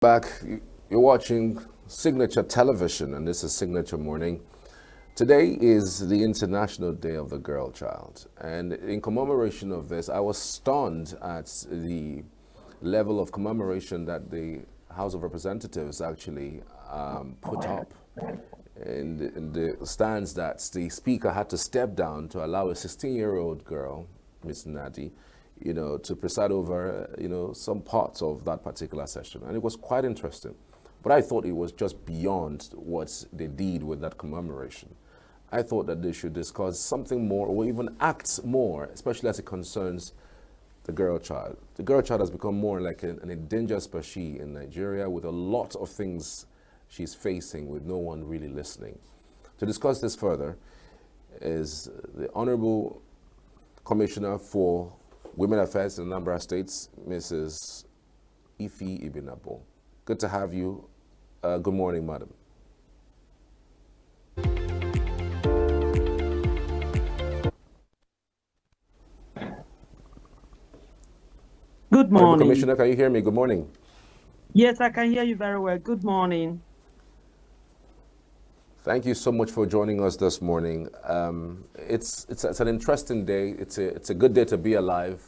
Back, you're watching Signature Television, and this is Signature Morning. Today is the International Day of the Girl Child, and in commemoration of this, I was stunned at the level of commemoration that the House of Representatives actually put up in the stands that the speaker had to step down to allow a 16-year-old girl, Miss Nadi, to preside over, some parts of that particular session. And it was quite interesting. But I thought it was just beyond what they did with that commemoration. I thought that they should discuss something more or even act more, especially as it concerns the girl child. The girl child has become more like an endangered species in Nigeria with a lot of things she's facing with no one really listening. To discuss this further is the Honorable Commissioner for Women Affairs in Anambra States, Mrs. Ifi Ibinabo. Good to have you. Good morning, madam. Good Honorable morning. Commissioner, can you hear me? Good morning. Yes, I can hear you very well. Good morning. Thank you so much for joining us this morning. It's an interesting day. It's a good day to be alive,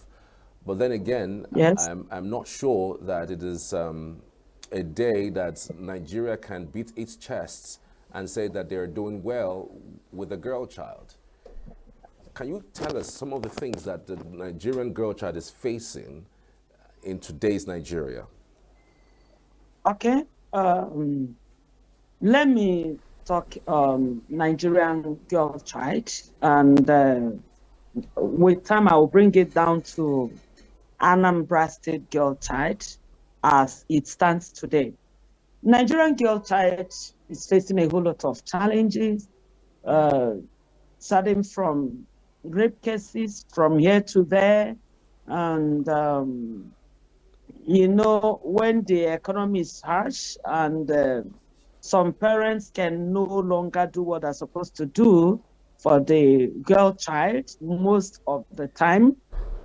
but then again, Yes. I'm not sure that it is a day that Nigeria can beat its chest and say that they're doing well with the girl child. Can you tell us some of the things that the Nigerian girl child is facing in today's Nigeria? Okay. Let me talk Nigerian girl child, and with time I will bring it down to Anambra State girl child as it stands today. Nigerian girl child is facing a whole lot of challenges, starting from rape cases from here to there, and when the economy is harsh and some parents can no longer do what they're supposed to do for the girl child, most of the time,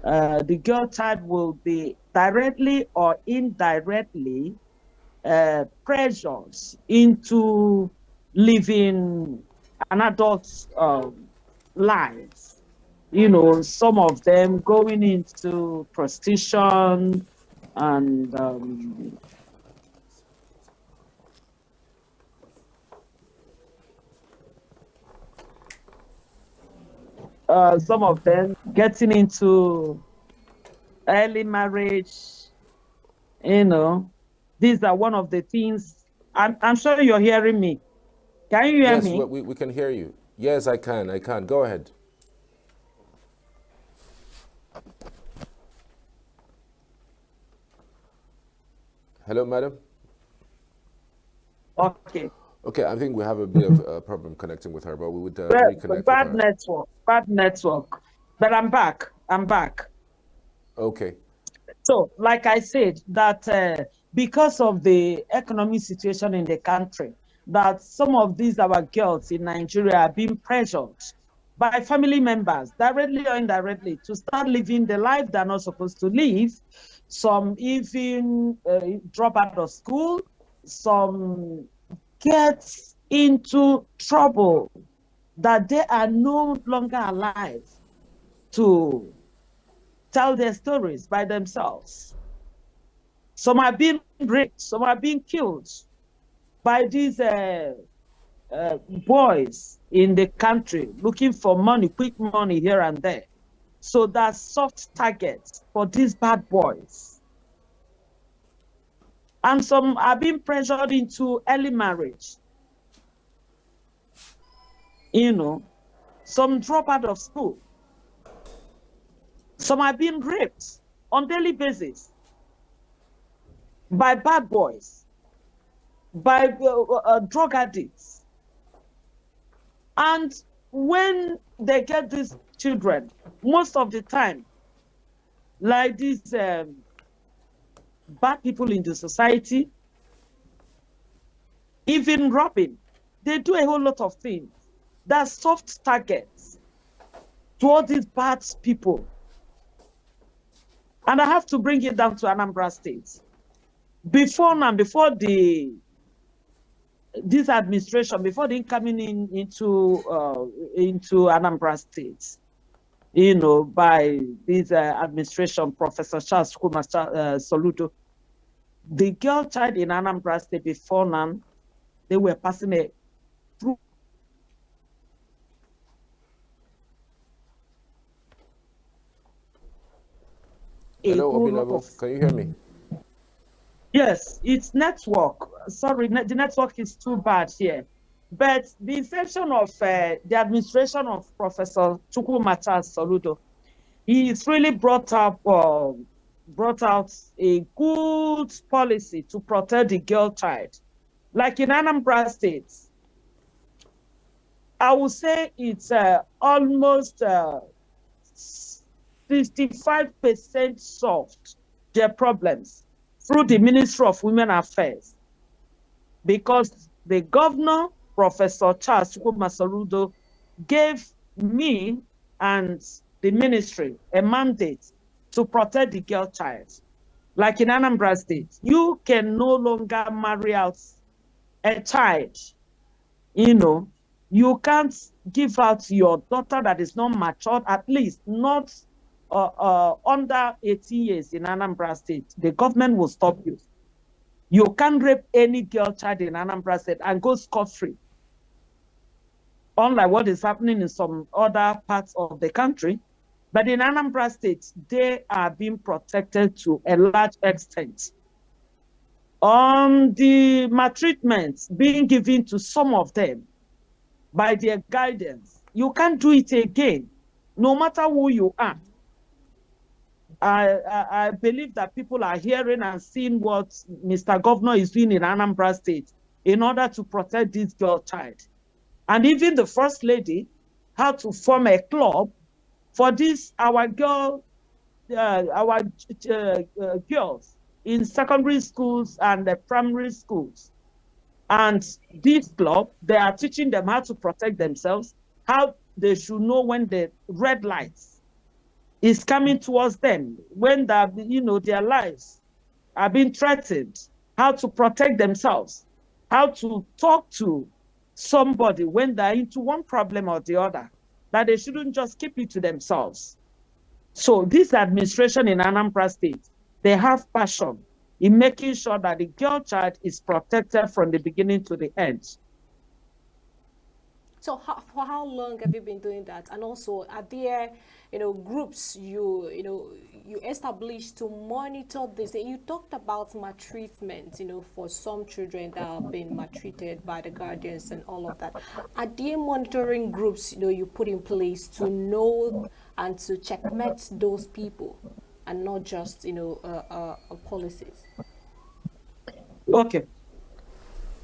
the girl child will be directly or indirectly pressured into living an adult's lives. Some of them going into prostitution and some of them getting into early marriage. These are one of the things. I'm sure you're hearing me. Can you hear Yes, me? we can hear you. Yes, I can. I can. Go ahead. Hello, madam. Okay. Okay, I think we have a bit of a problem connecting with her, but we would reconnect with Bad her. network, bad network. But I'm back. I'm back. Okay. So, like I said, that because of the economic situation in the country, that some of these our girls in Nigeria are being pressured by family members, directly or indirectly, to start living the life they're not supposed to live. Some even drop out of school. Some get into trouble that they are no longer alive to tell their stories by themselves. Some are being raped, some are being killed by these boys in the country looking for money, quick money here and there. So that's soft targets for these bad boys. And some are being pressured into early marriage. Some drop out of school. Some are being raped on daily basis by bad boys, by drug addicts. And when they get these children, most of the time, like these bad people in the society, even robbing, they do a whole lot of things. They're soft targets to all these bad people. And I have to bring it down to Anambra State. Before now, before this administration, before the coming into Anambra State, by this administration, Professor Charles Chukwuma Soludo, the girl child in Anambra State before now, they were passing a through. Hello, Obinabo, can you hear me? Yes, it's network. Sorry, the network is too bad here. But the inception of the administration of Professor Chukwuma Soludo, he's really brought out a good policy to protect the girl child. Like in Anambra State, I would say it's almost 65% solved their problems through the Ministry of Women Affairs, because the governor, Professor Charles Chukwuma Soludo, gave me and the ministry a mandate to protect the girl child. Like in Anambra State, you can no longer marry out a child. You can't give out your daughter that is not matured, at least not under 18 years in Anambra State. The government will stop you. You can't rape any girl child in Anambra State and go scot-free. Unlike what is happening in some other parts of the country. But in Anambra State, they are being protected to a large extent. On the maltreatment being given to some of them by their guidance, you can't do it again, no matter who you are. I believe that people are hearing and seeing what Mr. Governor is doing in Anambra State in order to protect this girl child. And even the First Lady had to form a club for this, our girls in secondary schools and primary schools. And this club, they are teaching them how to protect themselves, how they should know when the red lights is coming towards them, when their lives are being threatened, how to protect themselves, how to talk to somebody when they're into one problem or the other, that they shouldn't just keep it to themselves. So this administration in Anambra State, they have passion in making sure that the girl child is protected from the beginning to the end. So for how long have you been doing that? And also, are there, groups you established to monitor this? You talked about maltreatment, for some children that have been maltreated by the guardians and all of that. Are there monitoring groups, you put in place to know and to checkmate those people, and not just, policies? Okay.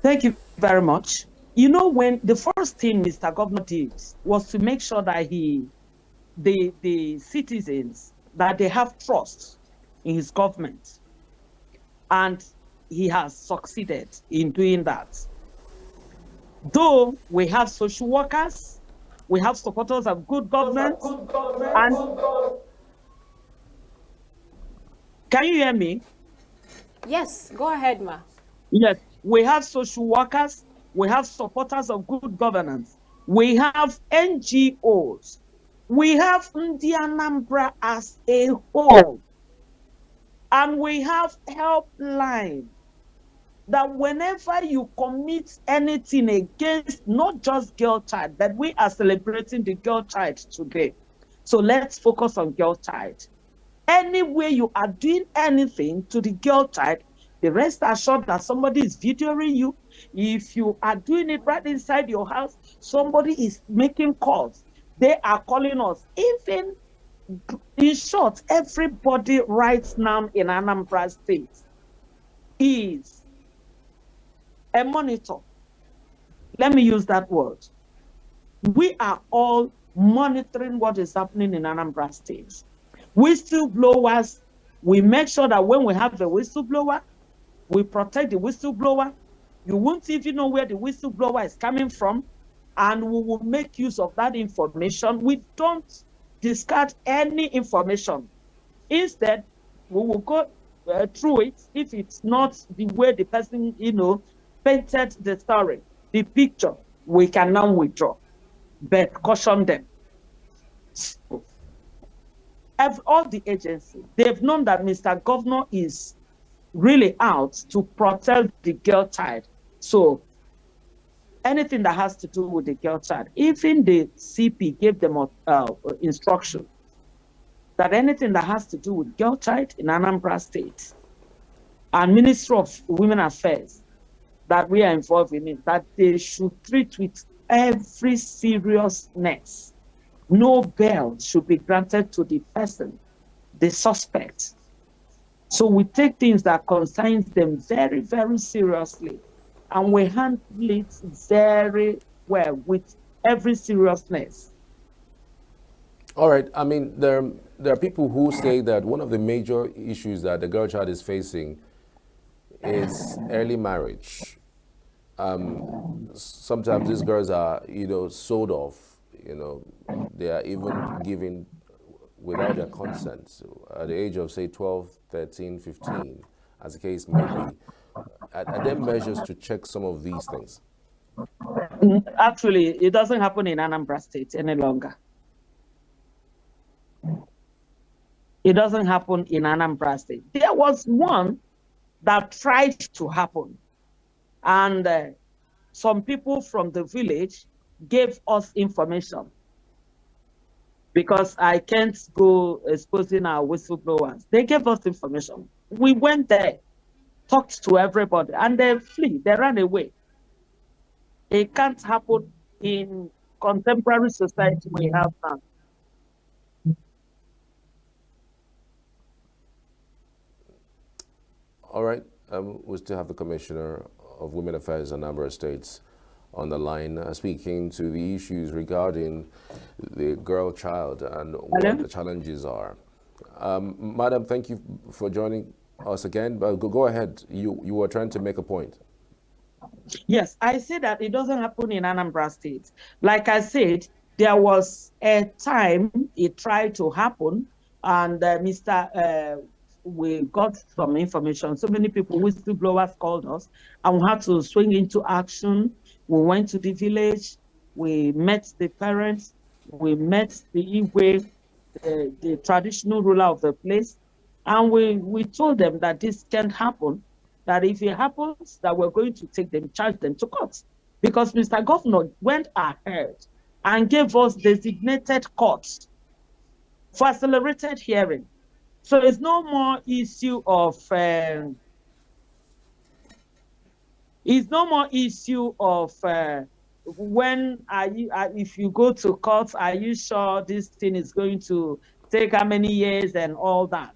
Thank you very much. When the first thing Mr. Governor did was to make sure that the citizens, that they have trust in his government. And he has succeeded in doing that. Though we have social workers, we have supporters of good government, and can you hear me? Yes, go ahead, ma. Yes, we have social workers, we have supporters of good governance, we have NGOs, we have Ndi Anambra as a whole, and we have helpline that whenever you commit anything against not just girl child, but we are celebrating the girl child today. So let's focus on girl child. Anywhere you are doing anything to the girl child, the rest assured that somebody is videoing you. If you are doing it right inside your house, somebody is making calls. They are calling us. Even in short, everybody right now in Anambra State is a monitor. Let me use that word. We are all monitoring what is happening in Anambra State. Whistleblowers, we make sure that when we have a whistleblower, we protect the whistleblower. You won't even know where the whistleblower is coming from, and we will make use of that information. We don't discard any information. Instead, we will go through it, if it's not the way the person, painted the story, the picture, we can now withdraw. But caution them. So, all the agencies, they've known that Mr. Governor is really out to protect the girl child. So anything that has to do with the girl child, even the CP gave them instruction that anything that has to do with girl child in Anambra State and Ministry of Women Affairs that we are involved in it, that they should treat with every seriousness. No bail should be granted to the person, the suspect. So we take things that concerns them very, very seriously, and we handle it very well with every seriousness. All right. I mean, there are people who say that one of the major issues that the girl child is facing is early marriage. Sometimes these girls are, sold off. They are even given without their consent. So at the age of, say, 12, 13, 15, as the case may be. Are there measures to check some of these things? Actually, it doesn't happen in Anambra State any longer. It doesn't happen in Anambra State. There was one that tried to happen, and some people from the village gave us information, because I can't go exposing our whistleblowers. They gave us information. We went there, talked to everybody, and they ran away. It can't happen in contemporary society we have now. All right. We still have the Commissioner of Women Affairs in Anambra States on the line, speaking to the issues regarding the girl child and what the challenges are. Madam, thank you for joining us again. But go ahead. You were trying to make a point. Yes, I say that it doesn't happen in Anambra State. Like I said, there was a time it tried to happen, and we got some information. So many people, whistleblowers, called us, and we had to swing into action. We went to the village, we met the parents, we met the Igwe, the traditional ruler of the place, and we told them that this can't happen, that if it happens, that we're going to charge them to court. Because Mr. Governor went ahead and gave us designated courts for accelerated hearing. So it's no more issue of when if you go to court, are you sure this thing is going to take how many years and all that?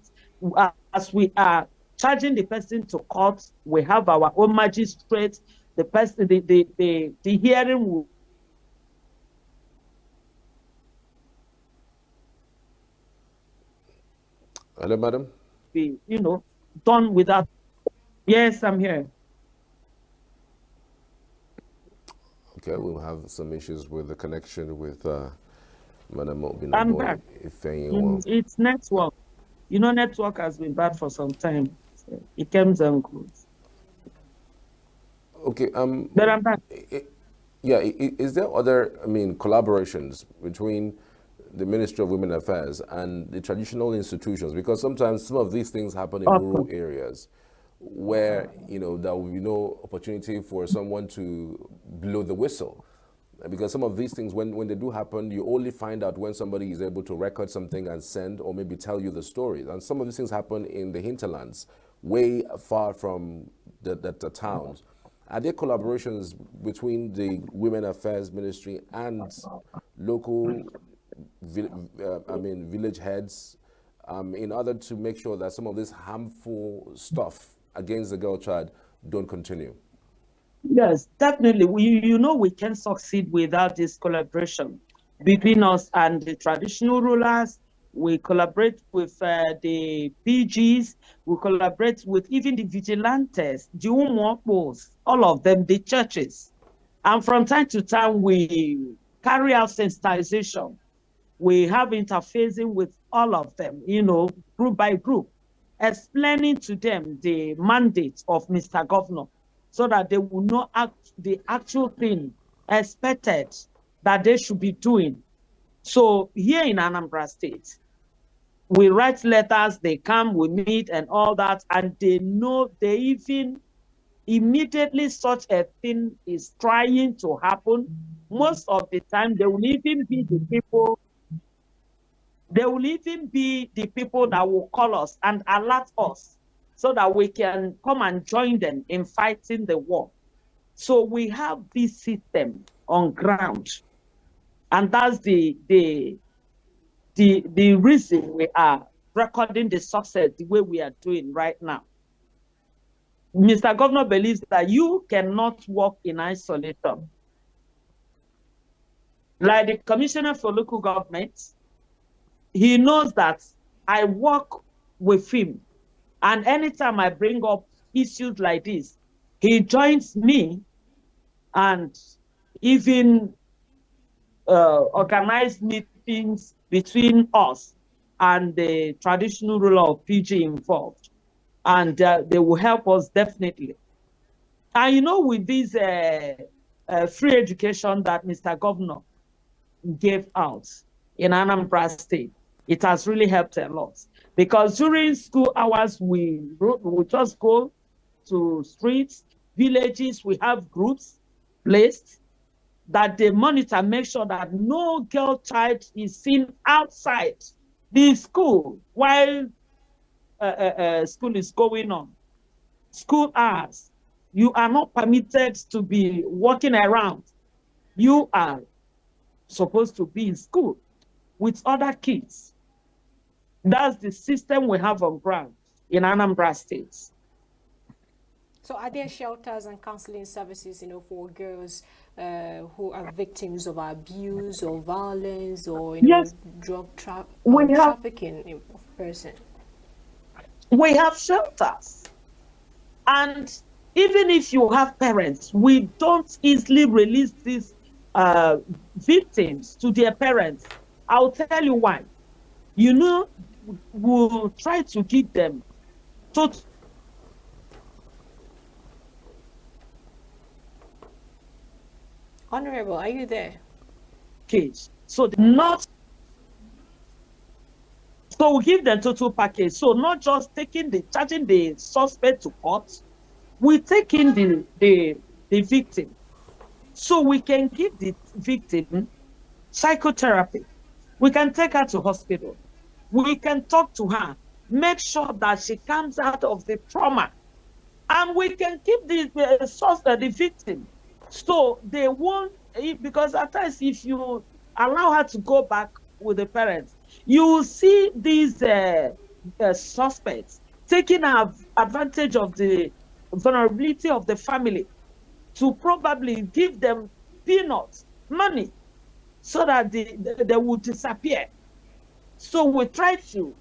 As we are charging the person to court, we have our own magistrate. The person, the hearing will Hello, madam. be, done without. Yes, I'm here. Okay, we'll have some issues with the connection with Madam I'm back. It's network. Network has been bad for some time. So it comes and goes. Okay. But I'm back. Is there other, collaborations between the Ministry of Women Affairs and the traditional institutions? Because sometimes some of these things happen in rural areas where, there will be no opportunity for someone to blow the whistle. Because some of these things, when they do happen, you only find out when somebody is able to record something and send or maybe tell you the stories. And some of these things happen in the hinterlands, way far from the towns. Are there collaborations between the Women Affairs Ministry and local village heads in order to make sure that some of this harmful stuff against the girl child don't continue? Yes, definitely. We can succeed without this collaboration between us and the traditional rulers. We collaborate with the PGs. We collaborate with even the vigilantes, the Umuokpos, all of them, the churches. And from time to time, we carry out sensitization. We have interfacing with all of them, group by group. explaining to them the mandate of Mr. Governor so that they will know the actual thing expected that they should be doing. So here in Anambra State, we write letters, they come, we meet and all that, and they know, they even immediately such a thing is trying to happen. Most of the time, they will even be the people that will call us and alert us so that we can come and join them in fighting the war. So we have this system on ground, and that's the reason we are recording the success the way we are doing right now. Mr. Governor believes that you cannot work in isolation. Like the Commissioner for Local Government, he knows that I work with him. And anytime I bring up issues like this, he joins me and even organize meetings between us and the traditional ruler of PG involved. And they will help us definitely. And you know, with this free education that Mr. Governor gave out in Anambra State, it has really helped a lot. Because during school hours, we just go to streets, villages, we have groups placed that they monitor, make sure that no girl child is seen outside the school while school is going on. School hours, you are not permitted to be walking around. You are supposed to be in school with other kids. That's the system we have on ground in Anambra State. So are there shelters and counseling services, for girls who are victims of abuse or violence or yes, drug trafficking of person? We have shelters. And even if you have parents, we don't easily release these victims to their parents. I'll tell you why. We'll try to give them total. Honorable, are you there? Case. So we give them total package. So not just charging the suspect to court, we take in the victim. So we can give the victim psychotherapy. We can take her to hospital. We can talk to her, make sure that she comes out of the trauma. And we can keep the victim. So they won't, because at times if you allow her to go back with the parents, you will see these suspects taking advantage of the vulnerability of the family to probably give them peanuts, money, so that they will disappear. So we try to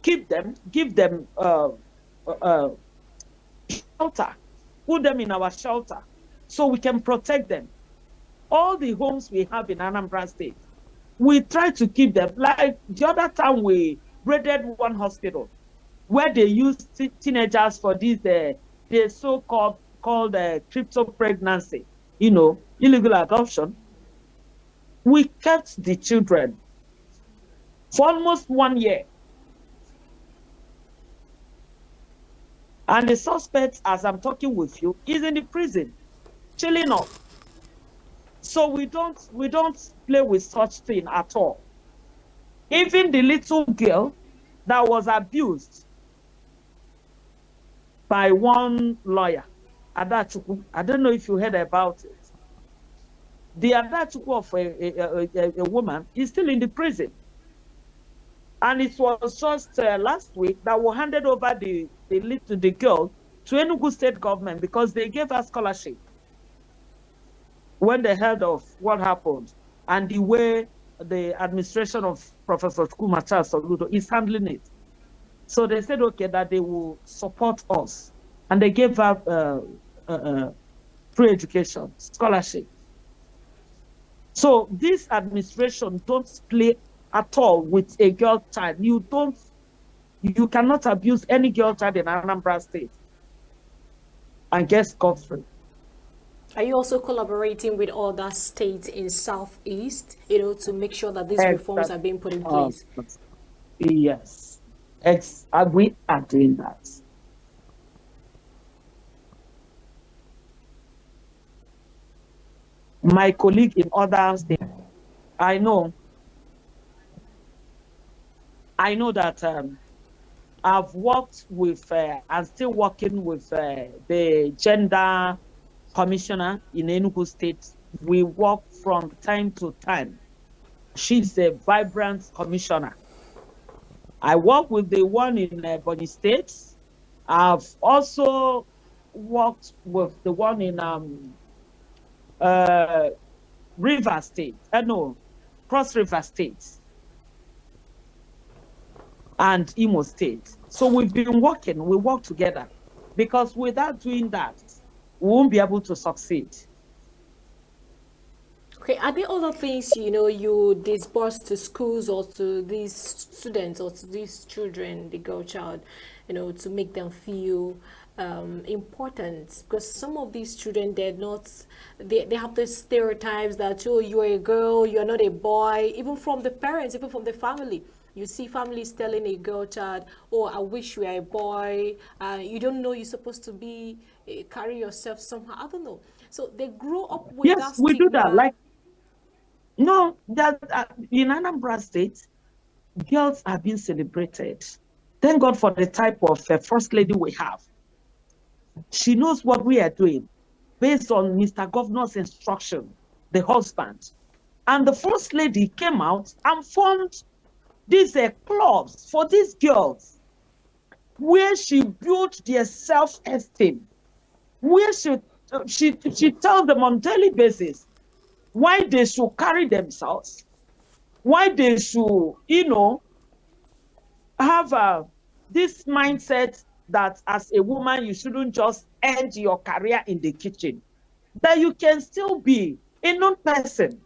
keep them, give them shelter, put them in our shelter so we can protect them. All the homes we have in Anambra State, we try to keep them. Like the other time we raided one hospital where they used teenagers for this, the so-called crypto pregnancy, illegal adoption. We kept the children for almost 1 year. And the suspect, as I'm talking with you, is in the prison, chilling off. So we don't play with such thing at all. Even the little girl that was abused by one lawyer, Adachukwu, I don't know if you heard about it. The Adachukwu of a woman is still in the prison. And it was just last week that we handed over the girl to Enugu State government because they gave her scholarship when they heard of what happened and the way the administration of Professor Chukwuma Charles Soludo is handling it. So they said, okay, that they will support us. And they gave her free education, scholarship. So this administration don't play at all with a girl child. You don't You cannot abuse any girl child in Anambra State and get scot-free. Are you also collaborating with other states in Southeast, to make sure that these reforms are being put in place? Yes, we are doing that. My colleague in other states, I know that I've worked with and still working with the gender commissioner in Enugu State. We work from time to time. She's a vibrant commissioner. I work with the one in Ebonyi State. I've also worked with the one in River State. No, Cross River State and Imo State. So we've been working, we work together, because without doing that, we won't be able to succeed. Okay, are there other things, you disburse to schools or to these students or to these children, the girl child, to make them feel important? Because some of these children, they have the stereotypes that, oh, you're a girl, you're not a boy, even from the parents, even from the family. You see families telling a girl child, oh, I wish you were a boy. You don't know you're supposed to be, carry yourself somehow. I don't know. So they grow up with that stigma. Yes, we do that. No, that in Anambra State, girls are being celebrated. Thank God for the type of first lady we have. She knows what we are doing based on Mr. Governor's instruction, the husband. And the first lady came out and formed these clubs for these girls, where she built their self-esteem, where she tells them on a daily basis why they should carry themselves, why they should, have this mindset that as a woman, you shouldn't just end your career in the kitchen, that you can still be a known person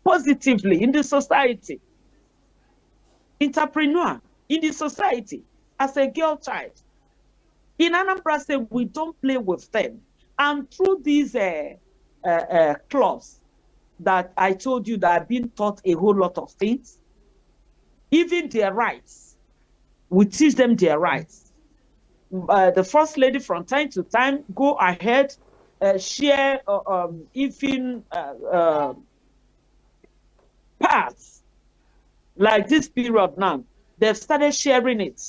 positively in the society, entrepreneur in the society as a girl child. In Anambra State, we don't play with them. And through these clubs that I told you that I've been taught a whole lot of things, even their rights, we teach them their rights. The first lady from time to time go ahead, share even parts. Like this period now, they've started sharing it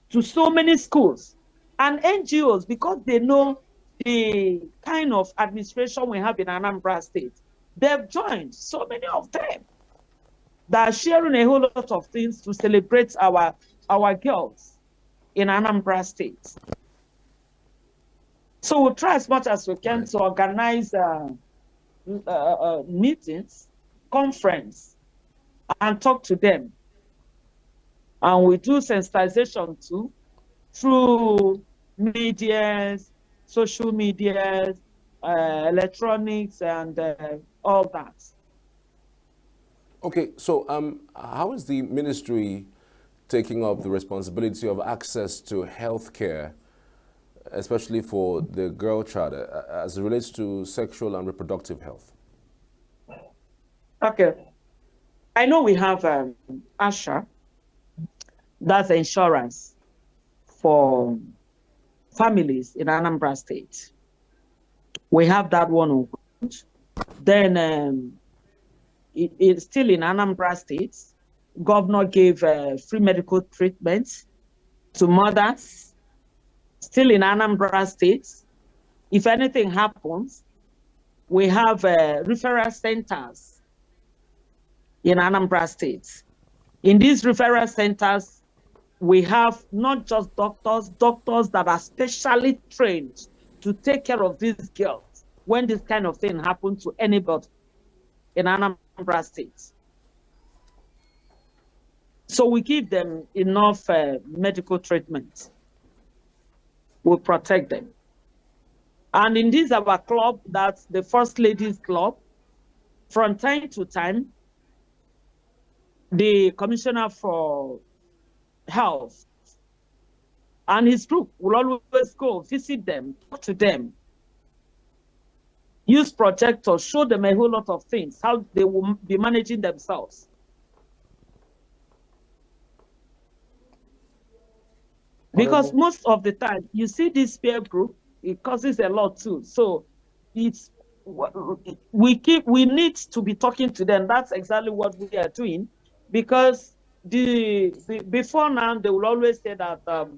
to so many schools and NGOs, because they know the kind of administration we have in Anambra State. They've joined, so many of them, that are sharing a whole lot of things to celebrate our girls in Anambra State. So we'll try as much as we can to organize meetings, conference, and talk to them. And we do sensitization too, through medias, social media, electronics, and all that. Okay, so how is the ministry taking up the responsibility of access to health care, especially for the girl child, as it relates to sexual and reproductive health? Okay. I know we have ASHA, that's insurance for families in Anambra State. We have that one. Then it's still in Anambra State. Governor gave free medical treatment to mothers, still in Anambra State. If anything happens, we have referral centers in Anambra State. In these referral centers, we have not just doctors that are specially trained to take care of these girls when this kind of thing happens to anybody in Anambra State. So we give them enough medical treatment. We protect them. And in this our club, that's the First Ladies Club, from time to time, the Commissioner for Health And his group will always go visit them, talk to them, use projectors, show them a whole lot of things, how they will be managing themselves. Because most of the time, you see this peer group, it causes a lot too. So it's we need to be talking to them. That's exactly what we are doing, because before now they will always say that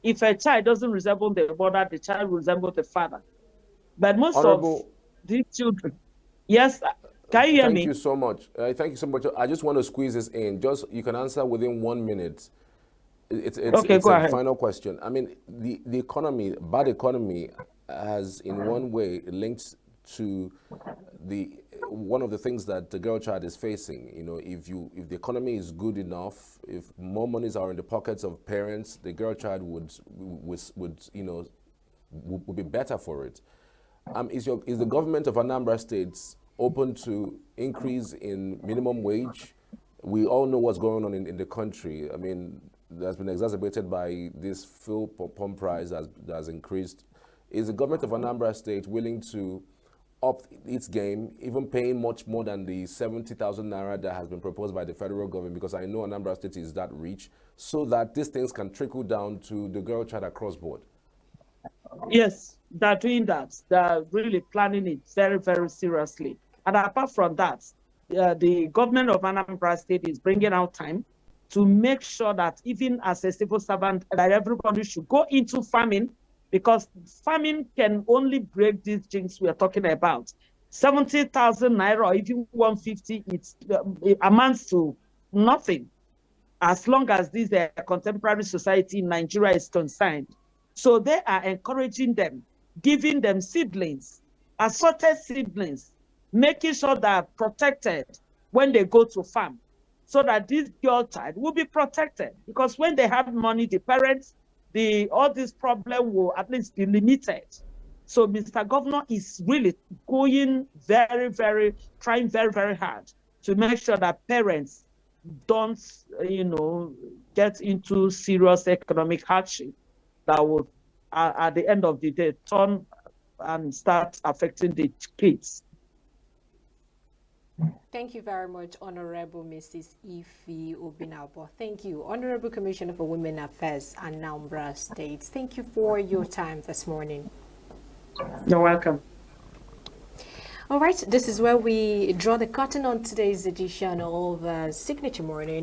if a child doesn't resemble the mother, the child will resemble the father. But most of these children, yes, can you hear me? Thank you so much. Thank you so much. I just want to squeeze this in. Just you can answer within 1 minute. It's okay, it's go a ahead. final question. I mean, the economy, bad economy, has in one way linked to one of the things that the girl child is facing. You know, if the economy is good enough, if more monies are in the pockets of parents, the girl child would be better for it. Is the government of Anambra State open to increase in minimum wage? We all know what's going on in the country. I mean, that's been exacerbated by this fuel pump price that has increased. Is the government of Anambra State willing to up its game, even paying much more than the 70,000 naira that has been proposed by the federal government? Because I know Anambra State is that rich, so that these things can trickle down to the girl child across board. Yes, they're doing that. They're really planning it very, very seriously. And apart from that, the government of Anambra State is bringing out time to make sure that even as a civil servant, that everybody should go into farming, because farming can only break these things we are talking about. 70,000 naira or even 150, it amounts to nothing as long as this contemporary society in Nigeria is concerned. So they are encouraging them, giving them seedlings, assorted seedlings, making sure they are protected when they go to farm, so that this girl child will be protected. Because when they have money, the parents, all this problem will at least be limited. So Mr. Governor is really going trying very, very hard to make sure that parents don't, get into serious economic hardship that would, at the end of the day, turn and start affecting the kids. Thank you very much, Honorable Mrs. Ife Obinabo. Thank you, Honorable Commissioner for Women Affairs, Anambra State. Thank you for your time this morning. You're welcome. All right, this is where we draw the curtain on today's edition of Signature Morning.